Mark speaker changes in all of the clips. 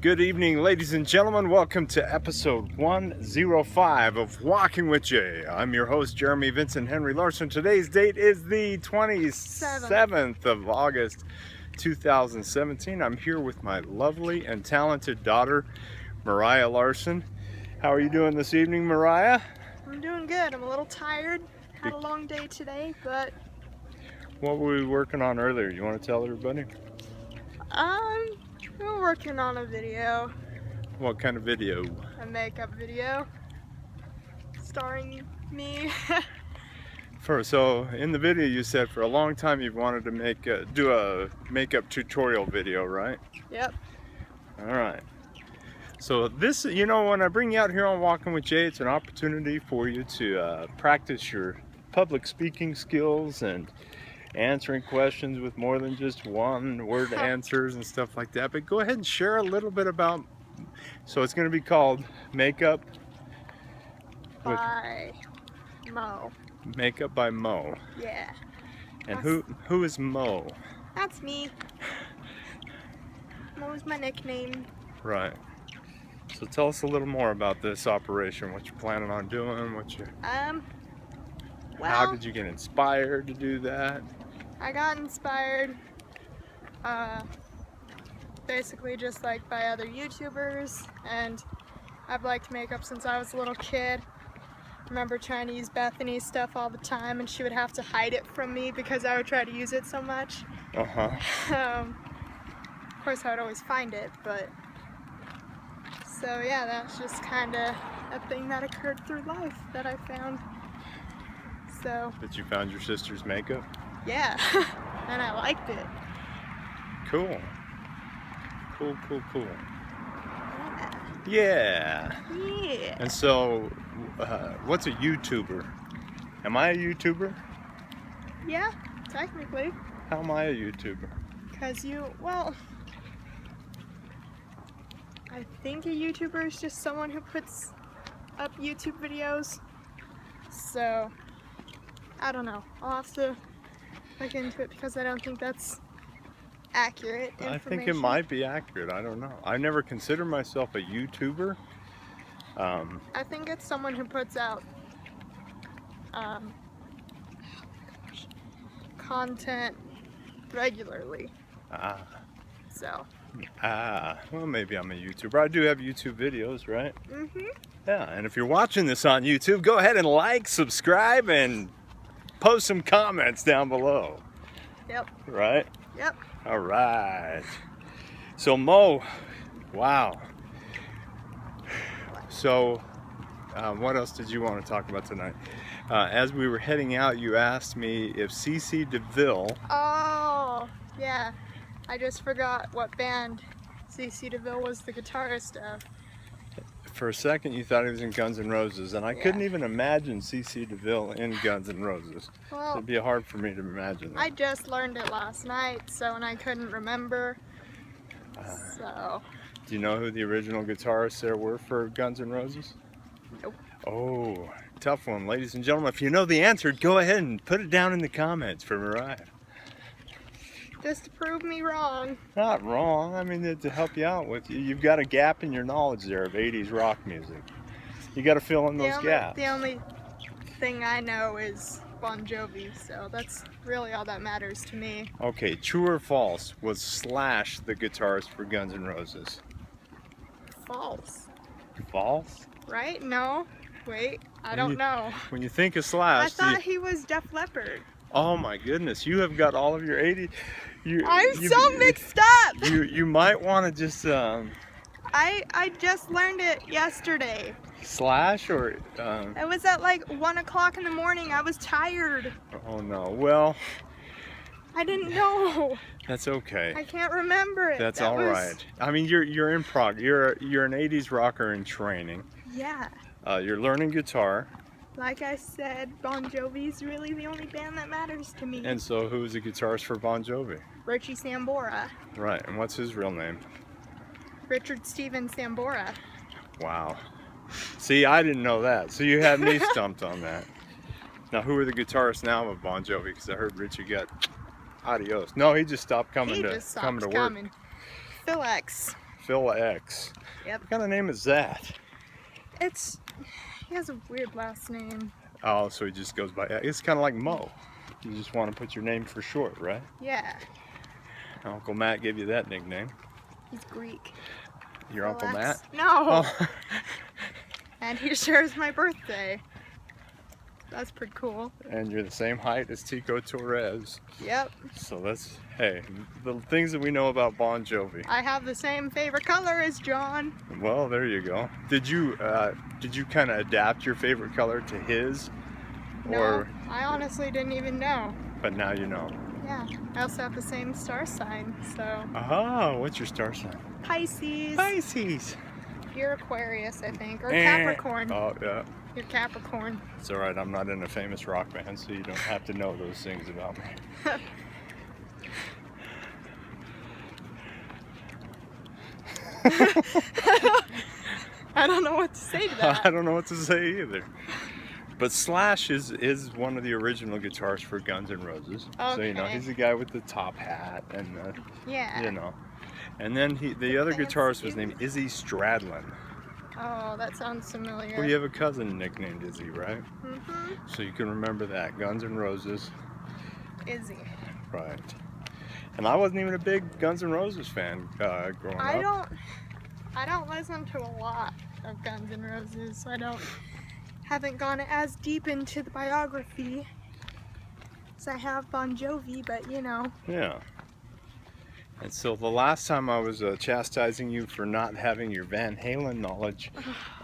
Speaker 1: Good evening, ladies and gentlemen. Welcome to episode 105 of Walking with Jay. I'm your host, Jeremy Vincent Henry Larsen. Today's date is the 27th of August, 2017. I'm here with my lovely and talented daughter, Moe Larsen. How are you doing this evening, Mariah?
Speaker 2: I'm doing good. I'm a little tired. Had a long day today, but...
Speaker 1: What were we working on earlier? You want to tell everybody?
Speaker 2: We're working on a video.
Speaker 1: What kind of video?
Speaker 2: A makeup video. Starring me.
Speaker 1: So in the video you said for a long time you've wanted to do a makeup tutorial video, right?
Speaker 2: Yep.
Speaker 1: Alright. So this, when I bring you out here on Walking with Jay, it's an opportunity for you to practice your public speaking skills and answering questions with more than just one word answers and stuff like that. But go ahead and share a little bit about, so it's going to be called Makeup
Speaker 2: by Moe.
Speaker 1: Makeup by Moe.
Speaker 2: Yeah.
Speaker 1: And who is Moe?
Speaker 2: That's me. Moe's my nickname.
Speaker 1: Right. So tell us a little more about this operation, what you're planning on doing,
Speaker 2: well,
Speaker 1: how did you get inspired to do that?
Speaker 2: I got inspired basically just like by other YouTubers, and I've liked makeup since I was a little kid. I remember trying to use Bethany's stuff all the time, and she would have to hide it from me because I would try to use it so much. Of course I would always find it, but so yeah, that's just kind of a thing that occurred through life that I found. So
Speaker 1: That you found your sister's makeup?
Speaker 2: yeah. And I liked it.
Speaker 1: Cool. Cool. Yeah.
Speaker 2: Yeah.
Speaker 1: And so, what's a YouTuber? Am I a YouTuber?
Speaker 2: Yeah, technically.
Speaker 1: How am I a YouTuber?
Speaker 2: Because well, I think a YouTuber is just someone who puts up YouTube videos. So, I don't know. I'll have to look into it because I don't think that's accurate information.
Speaker 1: I think it might be accurate. I don't know. I never consider myself a YouTuber.
Speaker 2: I think it's someone who puts out content regularly. So.
Speaker 1: Well, maybe I'm a YouTuber. I do have YouTube videos, right?
Speaker 2: Mm-hmm.
Speaker 1: Yeah, and if you're watching this on YouTube, go ahead and like, subscribe, and post some comments down below.
Speaker 2: Yep.
Speaker 1: Right?
Speaker 2: Yep.
Speaker 1: All right. So Moe, wow. So, what else did you want to talk about tonight? As we were heading out, you asked me if CC DeVille.
Speaker 2: Oh, yeah. I just forgot what band CC DeVille was the guitarist of.
Speaker 1: For a second, you thought he was in Guns N' Roses, and I couldn't even imagine CC DeVille in Guns N' Roses.
Speaker 2: Well,
Speaker 1: It'd be hard for me to imagine that.
Speaker 2: I just learned it last night, and I couldn't remember. So.
Speaker 1: Do you know who the original guitarists there were for Guns N' Roses?
Speaker 2: Nope.
Speaker 1: Oh, tough one, ladies and gentlemen. If you know the answer, go ahead and put it down in the comments for Mariah.
Speaker 2: Just to prove me wrong.
Speaker 1: Not wrong. I mean, to help you out with you've got a gap in your knowledge there of 80s rock music. You got to fill in those gaps.
Speaker 2: The only thing I know is Bon Jovi, so that's really all that matters to me.
Speaker 1: Okay, true or false? Was Slash the guitarist for Guns N' Roses?
Speaker 2: False.
Speaker 1: False?
Speaker 2: Right? No. Wait, I don't know.
Speaker 1: When you think of Slash,
Speaker 2: I thought he was Def Leppard.
Speaker 1: Oh my goodness, you have got all of your 80s.
Speaker 2: I'm so mixed up.
Speaker 1: You might want to just
Speaker 2: I just learned it yesterday.
Speaker 1: Slash or
Speaker 2: It was at like 1 o'clock in the morning. I was tired.
Speaker 1: Oh no. Well,
Speaker 2: I didn't know.
Speaker 1: That's okay.
Speaker 2: I can't remember it.
Speaker 1: That's all right. I mean, you're in prog. You're an 80s rocker in training.
Speaker 2: Yeah.
Speaker 1: You're learning guitar.
Speaker 2: Like I said, Bon Jovi's really the only band that matters to me.
Speaker 1: And so who's the guitarist for Bon Jovi?
Speaker 2: Richie Sambora.
Speaker 1: Right, and what's his real name?
Speaker 2: Richard Steven Sambora.
Speaker 1: Wow. See, I didn't know that. So you had me stumped on that. Now, who are the guitarists now of Bon Jovi? Because I heard Richie got adios. No, he just stopped coming to work.
Speaker 2: Phil X.
Speaker 1: Phil X.
Speaker 2: Yep.
Speaker 1: What kind of name is that?
Speaker 2: He has a weird last name.
Speaker 1: Oh, so he just goes by, it's kind of like Moe. You just want to put your name for short, right?
Speaker 2: Yeah.
Speaker 1: Uncle Matt gave you that nickname.
Speaker 2: He's Greek.
Speaker 1: Your Uncle Matt?
Speaker 2: No.
Speaker 1: Oh.
Speaker 2: And he shares my birthday. That's pretty cool.
Speaker 1: And you're the same height as Tico Torres.
Speaker 2: Yep.
Speaker 1: So that's, hey, the things that we know about Bon Jovi.
Speaker 2: I have the same favorite color as John.
Speaker 1: Well, there you go. Did you kind of adapt your favorite color to his?
Speaker 2: No, I honestly didn't even know.
Speaker 1: But now you know.
Speaker 2: Yeah. I also have the same star sign, so.
Speaker 1: Oh, what's your star sign?
Speaker 2: Pisces.
Speaker 1: Pisces.
Speaker 2: You're Aquarius, I think, or Capricorn.
Speaker 1: Oh, yeah.
Speaker 2: You're Capricorn.
Speaker 1: It's all right. I'm not in a famous rock band, so you don't have to know those things about me.
Speaker 2: I don't know what to say to that.
Speaker 1: I don't know what to say either. But Slash is one of the original guitarists for Guns N' Roses.
Speaker 2: Okay.
Speaker 1: So, you know, he's the guy with the top hat and,
Speaker 2: yeah.
Speaker 1: you know. And then the other guitarist was named Izzy Stradlin.
Speaker 2: Oh, that sounds familiar.
Speaker 1: Well, you have a cousin nicknamed Izzy, right?
Speaker 2: Mm-hmm.
Speaker 1: So you can remember that. Guns N' Roses.
Speaker 2: Izzy.
Speaker 1: Right. And I wasn't even a big Guns N' Roses fan growing up.
Speaker 2: I don't listen to a lot of Guns N' Roses, so haven't gone as deep into the biography as I have Bon Jovi, but you know.
Speaker 1: Yeah. And so the last time I was chastising you for not having your Van Halen knowledge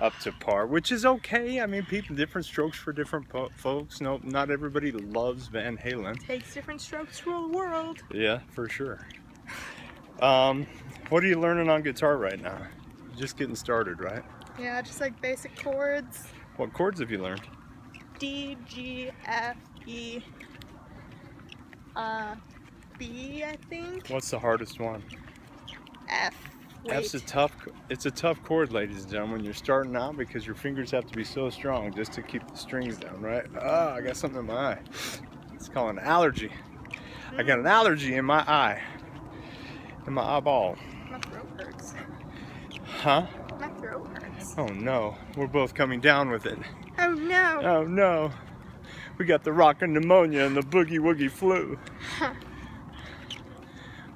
Speaker 1: up to par, which is okay. I mean, different strokes for different folks. No, not everybody loves Van Halen.
Speaker 2: Takes different strokes to rule the world.
Speaker 1: Yeah, for sure. What are you learning on guitar right now? Just getting started, right?
Speaker 2: Yeah, just like basic chords.
Speaker 1: What chords have you learned?
Speaker 2: D, G, F, E, B, I think.
Speaker 1: What's the hardest one?
Speaker 2: F.
Speaker 1: F's it's a tough chord, ladies and gentlemen. You're starting out because your fingers have to be so strong just to keep the strings down, right? Oh, I got something in my eye. It's called an allergy. I got an allergy in my eye. In my eyeball.
Speaker 2: My throat hurts.
Speaker 1: Huh?
Speaker 2: My throat hurts.
Speaker 1: Oh no, we're both coming down with it.
Speaker 2: Oh no.
Speaker 1: Oh no. We got the rockin' pneumonia and the boogie woogie flu.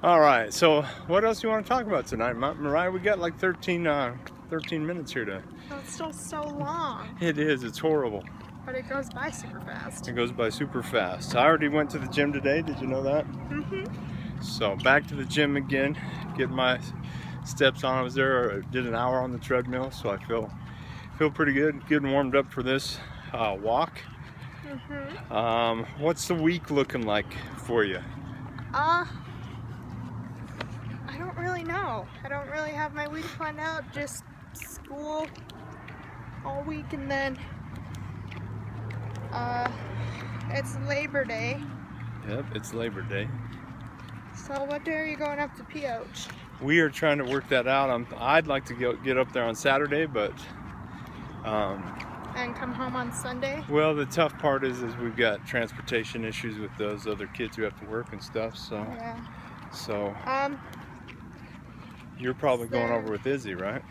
Speaker 1: All right, so what else do you want to talk about tonight, Mariah? We got like 13 minutes here to...
Speaker 2: Oh, it's still so long.
Speaker 1: It is, it's horrible.
Speaker 2: But it goes by super fast.
Speaker 1: It goes by super fast. I already went to the gym today, did you know that?
Speaker 2: Mm-hmm.
Speaker 1: So back to the gym again, getting my steps on. I was there, did an hour on the treadmill, so I feel pretty good, getting warmed up for this walk.
Speaker 2: Mm-hmm.
Speaker 1: What's the week looking like for you?
Speaker 2: I don't really know. I don't really have my week planned out. Just school all week, and then it's Labor Day.
Speaker 1: Yep, it's Labor Day.
Speaker 2: So what day are you going up to PH?
Speaker 1: We are trying to work that out. I'd like to get up there on Saturday, but
Speaker 2: and come home on Sunday?
Speaker 1: well, the tough part is we've got transportation issues with those other kids who have to work and stuff. So
Speaker 2: Yeah.
Speaker 1: so you're probably going
Speaker 2: there-
Speaker 1: over with Izzy, right?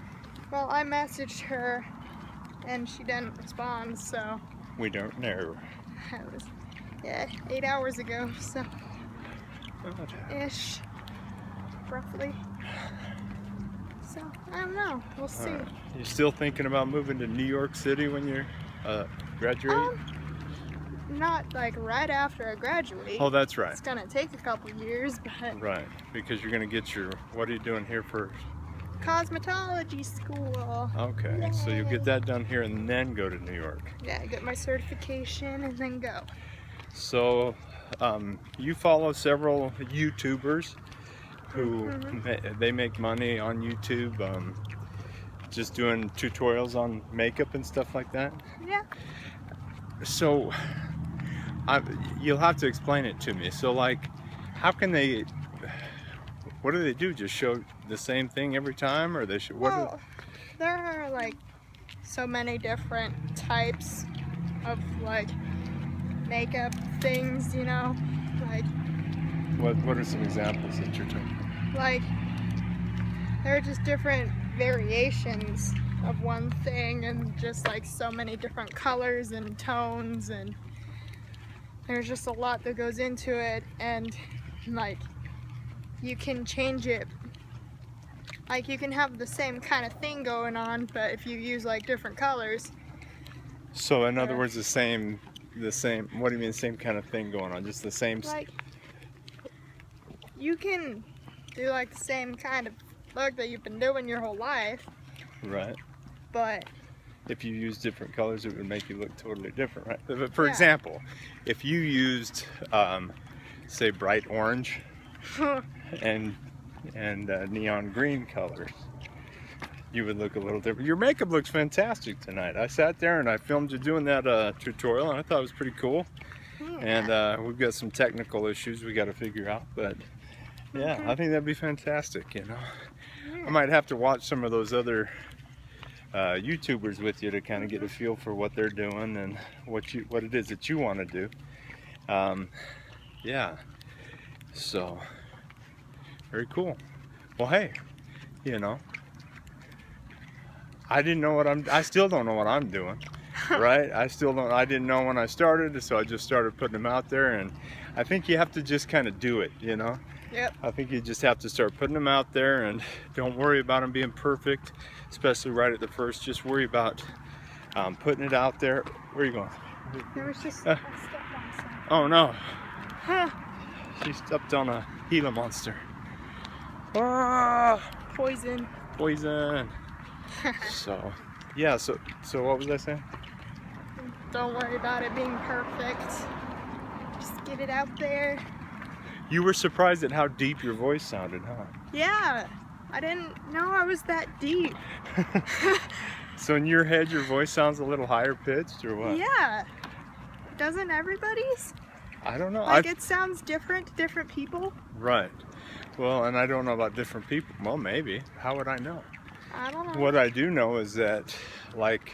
Speaker 2: Well, I messaged her and she didn't respond, so
Speaker 1: We don't know.
Speaker 2: it was 8 hours ago, so ish, roughly. So I don't know. We'll see.
Speaker 1: You still thinking about moving to New York City when you're graduate?
Speaker 2: Not like right after I graduate.
Speaker 1: Oh, that's right.
Speaker 2: It's gonna take a couple years, but
Speaker 1: Right, because you're gonna get your, what are you doing here first?
Speaker 2: cosmetology school.
Speaker 1: Okay, so you'll get
Speaker 2: Yay.
Speaker 1: that done here and then go to New York.
Speaker 2: Yeah, get my certification and then go.
Speaker 1: So you follow several YouTubers who they make money on YouTube, just doing tutorials on makeup and stuff like that.
Speaker 2: Yeah.
Speaker 1: So you'll have to explain it to me. So like, how can they? What do they do? Just show the same thing every time, or they should?
Speaker 2: Well, there are like so many different types of like makeup things, you know, like
Speaker 1: What are some examples that you're talking?
Speaker 2: like there are just different variations of one thing, and just like so many different colors and tones, and there's just a lot that goes into it, and like you can change it. Like you can have the same kind of thing going on, but if you use like different colors.
Speaker 1: So in other words, the same, what do you mean same kind of thing going on? Just the same?
Speaker 2: Like you can do like the same kind of look that you've been doing your whole life.
Speaker 1: Right.
Speaker 2: But
Speaker 1: if you use different colors, it would make you look totally different, right? But for example, if you used, say, bright orange and neon green colors, you would look a little different. Your makeup looks fantastic tonight. I sat there and I filmed you doing that tutorial, and I thought it was pretty cool. And we've got some technical issues we got to figure out, but yeah, I think that'd be fantastic. You know, I might have to watch some of those other YouTubers with you to kind of get a feel for what they're doing and what it is that you want to do. Yeah, so very cool. Well, hey, you know, I still don't know what I'm doing, right? I didn't know when I started, so I just started putting them out there, and I think you have to just kind of do it, you know?
Speaker 2: Yep.
Speaker 1: I think you just have to start putting them out there, and don't worry about them being perfect, especially right at the first. Just worry about putting it out there. Where are you going?
Speaker 2: There was just a step on something.
Speaker 1: Oh no. She stepped on a Gila monster. Ah!
Speaker 2: Poison.
Speaker 1: Poison. So, yeah, so what was I saying?
Speaker 2: Don't worry about it being perfect. Just get it out there.
Speaker 1: You were surprised at how deep your voice sounded, huh?
Speaker 2: Yeah, I didn't know I was that deep.
Speaker 1: So in your head, your voice sounds a little higher pitched, or what?
Speaker 2: Yeah. Doesn't everybody's?
Speaker 1: I don't know.
Speaker 2: Like it sounds different to different people.
Speaker 1: Right. Well, and I don't know about different people. Well, maybe. How would I know?
Speaker 2: I don't know.
Speaker 1: What I do know is that, like,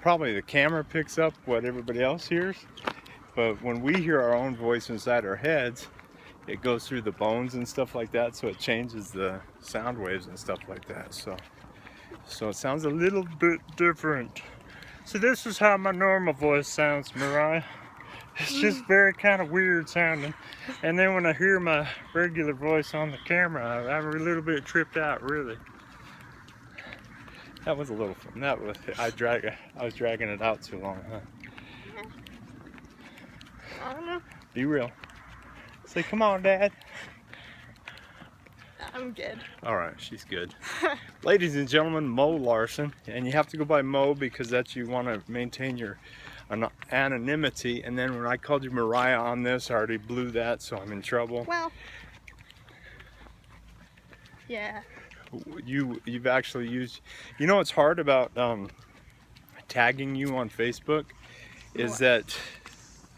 Speaker 1: probably the camera picks up what everybody else hears, but when we hear our own voice inside our heads, it goes through the bones and stuff like that, so it changes the sound waves and stuff like that. So it sounds a little bit different. So this is how my normal voice sounds, Mariah. It's just very kind of weird sounding. And then when I hear my regular voice on the camera, I'm a little bit tripped out, really. That was a little fun. I was dragging it out too long, huh?
Speaker 2: I don't know.
Speaker 1: Be real. Say, come on, Dad.
Speaker 2: I'm good.
Speaker 1: All right, she's good. Ladies and gentlemen, Moe Larsen. And you have to go by Moe because you want to maintain your anonymity. And then when I called you Mariah on this, I already blew that, so I'm in trouble.
Speaker 2: Well, yeah.
Speaker 1: You've actually used, you know what's hard about tagging you on Facebook is that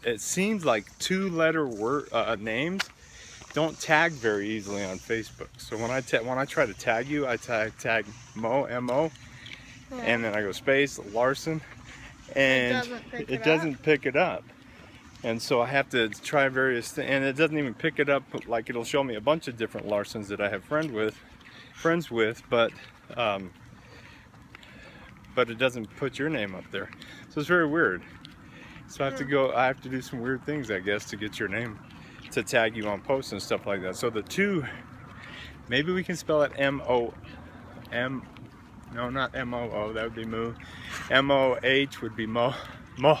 Speaker 1: it seems like two-letter names don't tag very easily on Facebook. So when I try to tag you, I tag Mo, M-O, and then I go space Larsen, and it doesn't pick it up. And so I have to try various things, and it doesn't even pick it up. Like, it'll show me a bunch of different Larsens that I have friends with, but it doesn't put your name up there. So it's very weird. So I have to do some weird things, I guess, to get your name, to tag you on posts and stuff like that. So the two, maybe we can spell it no, not M-O-O, that would be Moo. M-O-H would be Mo. Mo.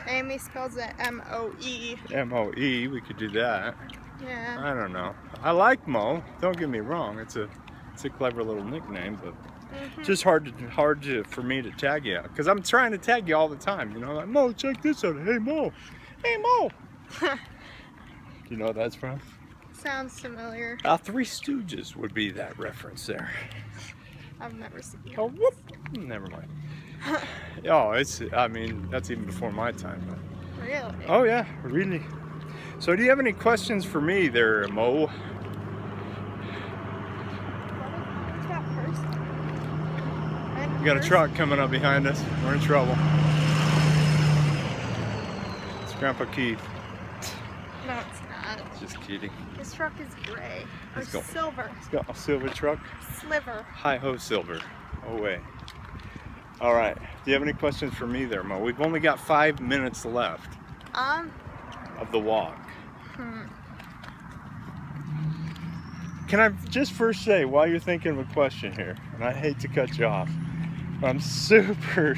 Speaker 2: Amy spells it M-O-E.
Speaker 1: M-O-E, we could do that.
Speaker 2: Yeah.
Speaker 1: I don't know. I like Mo, don't get me wrong. It's a clever little nickname, but just hard for me to tag you, because I'm trying to tag you all the time, you know, like, Mo, check this out. Hey Mo, hey Mo. You know what that's from?
Speaker 2: Sounds familiar.
Speaker 1: Three Stooges would be that reference there.
Speaker 2: I've never seen it.
Speaker 1: Oh, whoop. Never mind. Oh, I mean, that's even before my time. But.
Speaker 2: Really?
Speaker 1: Oh yeah, really. So do you have any questions for me there, Mo?
Speaker 2: What's that first?
Speaker 1: We got a truck coming up behind us. We're in trouble. It's Grandpa Keith.
Speaker 2: No, it's not.
Speaker 1: It's Just kidding.
Speaker 2: This truck is gray. Or
Speaker 1: Let's go.
Speaker 2: silver.
Speaker 1: Let's go. Silver truck.
Speaker 2: Sliver.
Speaker 1: Hi-ho, Silver. Away. All right. Do you have any questions for me there, Mo? We've only got 5 minutes left of the walk. Can I just first say, while you're thinking of a question here, and I hate to cut you off, I'm super,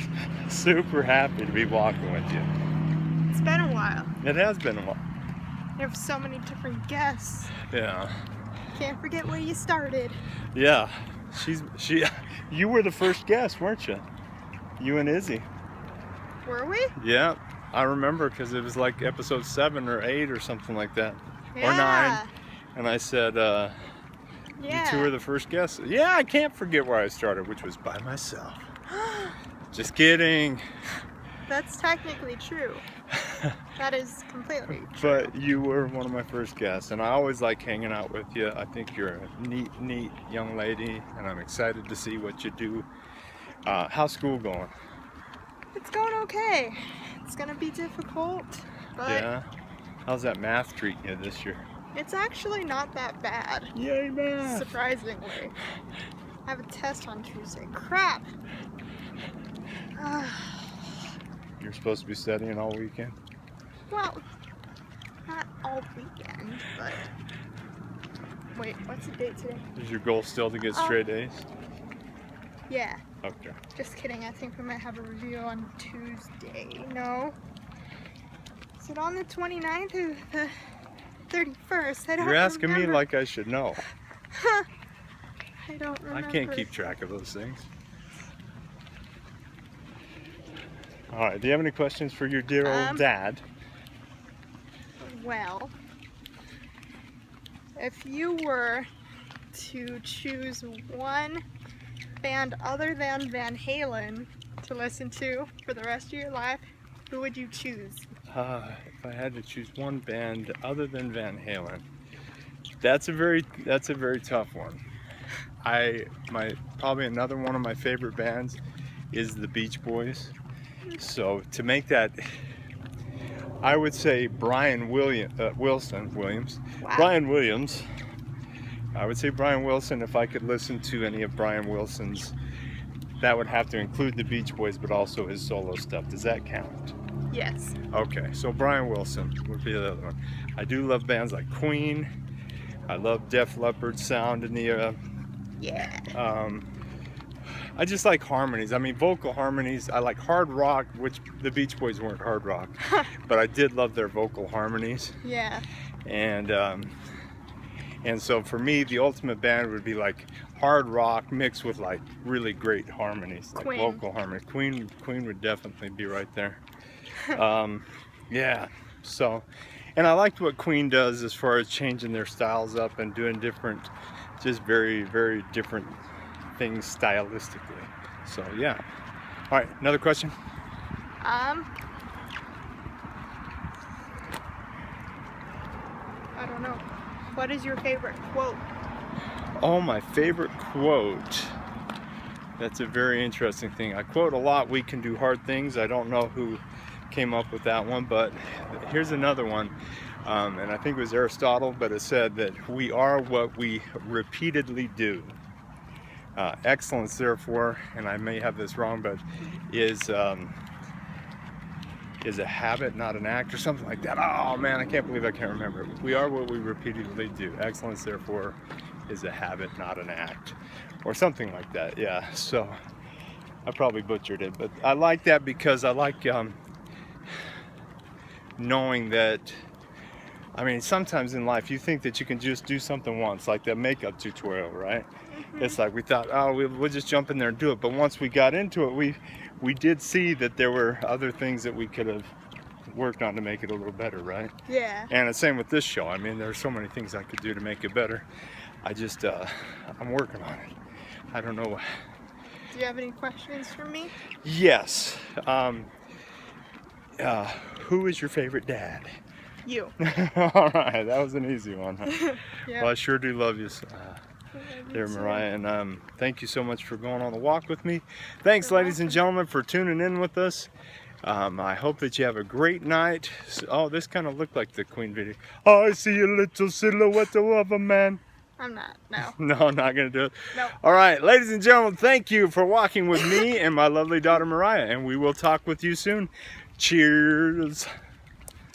Speaker 1: super happy to be walking with you.
Speaker 2: It's been a while.
Speaker 1: It has been a while.
Speaker 2: You have so many different guests.
Speaker 1: Yeah.
Speaker 2: Can't forget where you started.
Speaker 1: Yeah. You were the first guest, weren't you? You and Izzy.
Speaker 2: Were we?
Speaker 1: Yeah. I remember because it was like episode 7 or 8 or something like that.
Speaker 2: Yeah.
Speaker 1: Or 9. And I said, you two were the first guests. Yeah, I can't forget where I started, which was by myself. Just kidding.
Speaker 2: That's technically true. That is completely true.
Speaker 1: But you were one of my first guests, and I always like hanging out with you. I think you're a neat young lady, and I'm excited to see what you do. How's school going?
Speaker 2: It's going okay. It's gonna be difficult, but
Speaker 1: yeah. How's that math treating you this year?
Speaker 2: it's actually not that bad.
Speaker 1: Yay, math!
Speaker 2: Surprisingly. I have a test on Tuesday. Crap!
Speaker 1: You're supposed to be studying all weekend?
Speaker 2: Well, not all weekend, but... Wait, what's the date today?
Speaker 1: Is your goal still to get straight A's?
Speaker 2: Yeah.
Speaker 1: Okay.
Speaker 2: Just kidding, I think we might have a review on Tuesday. No. Is it on the 29th or the 31st? I don't
Speaker 1: You're asking
Speaker 2: remember.
Speaker 1: me like I should know.
Speaker 2: I don't remember.
Speaker 1: I can't keep track of those things. All right, do you have any questions for your dear old dad?
Speaker 2: Well, if you were to choose one band other than Van Halen to listen to for the rest of your life, who would you choose?
Speaker 1: If I had to choose one band other than Van Halen, that's a very tough one. Probably another one of my favorite bands is the Beach Boys. So to make that, I would say Brian Williams.
Speaker 2: Wow.
Speaker 1: Brian Williams. I would say Brian Wilson. If I could listen to any of Brian Wilson's, that would have to include the Beach Boys, but also his solo stuff. Does that count?
Speaker 2: Yes.
Speaker 1: Okay, so Brian Wilson would be the other one. I do love bands like Queen. I love Def Leppard's sound in the
Speaker 2: Yeah.
Speaker 1: I just like harmonies. I mean, vocal harmonies. I like hard rock, which the Beach Boys weren't hard rock, but I did love their vocal harmonies.
Speaker 2: Yeah.
Speaker 1: And so for me, the ultimate band would be like hard rock mixed with like really great harmonies, like
Speaker 2: Queen.
Speaker 1: vocal harmonies. Queen would definitely be right there. Yeah. So, and I liked what Queen does as far as changing their styles up and doing different, just very, very different things stylistically. So yeah. All right, another question.
Speaker 2: I don't know. What is your favorite quote?
Speaker 1: Oh, my favorite quote. That's a very interesting thing. I quote a lot, "We can do hard things." I don't know who came up with that one, but here's another one. And I think it was Aristotle, but it said that we are what we repeatedly do. Excellence, therefore, and I may have this wrong, but is a habit, not an act, or something like that. Oh man, I can't believe I can't remember. We are what we repeatedly do. Excellence, therefore, is a habit, not an act, or something like that. Yeah. So I probably butchered it, but I like that because I like knowing that. I mean, sometimes in life you think that you can just do something once, like that makeup tutorial, right? Mm-hmm. It's like we thought, oh, we'll just jump in there and do it. But once we got into it, we did see that there were other things that we could have worked on to make it a little better, right?
Speaker 2: Yeah.
Speaker 1: And the same with this show. I mean, there's so many things I could do to make it better. I just, I'm working on it. I don't know.
Speaker 2: Do you have any questions for me?
Speaker 1: Yes. Who is your favorite dad?
Speaker 2: You.
Speaker 1: All right, that was an easy one. Huh?
Speaker 2: Yeah.
Speaker 1: Well, I sure do love you, there, Mariah, and thank you so much for going on the walk with me. Thanks, ladies and gentlemen, for tuning in with us. I hope that you have a great night. Oh, this kind of looked like the Queen video. I see a little silhouette of a man.
Speaker 2: I'm not, no.
Speaker 1: No, I'm not going to do it.
Speaker 2: No.
Speaker 1: All right, ladies and gentlemen, thank you for walking with me and my lovely daughter Mariah, and we will talk with you soon. Cheers.